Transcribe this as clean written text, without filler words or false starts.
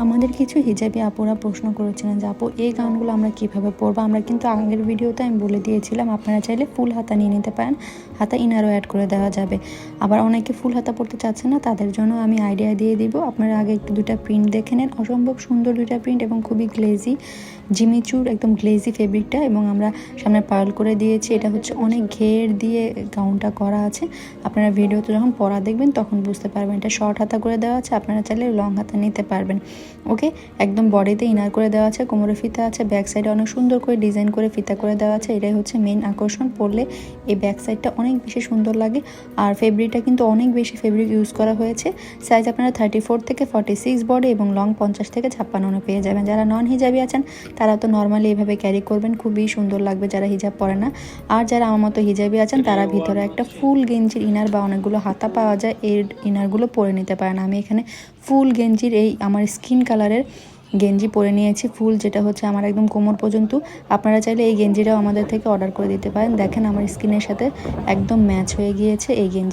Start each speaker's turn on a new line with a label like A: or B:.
A: আমাদের কিছু হিজাবি আপুরা প্রশ্ন করেছিলেন যে আপু এই গাউনগুলো আমরা কিভাবে পরবো। আমরা কিন্তু আগের ভিডিওতে আমি বলে দিয়েছিলাম আপনারা চাইলে ফুল হাতা নিয়ে নিতে পারেন, হাতা ইনারও অ্যাড করে দেওয়া যাবে। আবার অনেকে ফুল হাতা পরতে চাচ্ছেন না, তাদের জন্য আমি আইডিয়া দিয়ে দিব। আপনারা আগে একটু দুইটা প্রিন্ট দেখে নেন, অসম্ভব সুন্দর দুইটা প্রিন্ট এবং খুবই গ্লেজি জিমিচুর একদম গ্লেজি ফেব্রিকটা, এবং আমরা সামনে পার্ল করে দিয়েছি। এটা হচ্ছে অনেক ঘের দিয়ে গাউনটা করা আছে। আপনারা ভিডিওতে যখন পরা দেখবেন তখন বুঝতে পারবেন। এটা শর্ট হাতা করে দেওয়া আছে, আপনারা চাইলে লং হাতা নিতে পারবেন। ওকে, একদম বডিতে ইনার করে দেওয়া আছে, কোমরে ফিতা আছে, ব্যাক সাইডে অনেক সুন্দর করে ডিজাইন করে ফিতা করে দেওয়া আছে। এটাই হচ্ছে মেইন আকর্ষণ। পরলে এই ব্যাক সাইডটা অনেক বেশি সুন্দর লাগে। আর ফেব্রিকটা কিন্তু অনেক বেশি ফেব্রিক ইউজ করা হয়েছে। সাইজ আপনারা 34 থেকে 46 বডি এবং লং 50 থেকে 56 পেয়ে যাবেন। যারা নন হিজাবি আছেন তারা তো নর্মালি এইভাবে ক্যারি করবেন, খুবই সুন্দর লাগবে যারা হিজাব পরে না। আর যারা আমার মতো হিজাবি আছেন তারা ভিতরে একটা ফুল গেঞ্জির ইনার বা অনেকগুলো হাতা পাওয়া যায়, এই ইনারগুলো পরে নিতে পারেন। আমি এখানে ফুল গেঞ্জির এই আমার স্কিন কালারের গেঞ্জি পরে নিয়েছি ফুল, যেটা হচ্ছে আমার একদম কোমর পর্যন্ত। আপনারা চাইলে এই গেঞ্জিটাও আমাদের থেকে অর্ডার করে দিতে পারেন। দেখেন আমার স্কিনের সাথে একদম ম্যাচ হয়ে গিয়েছে এই গেঞ্জি।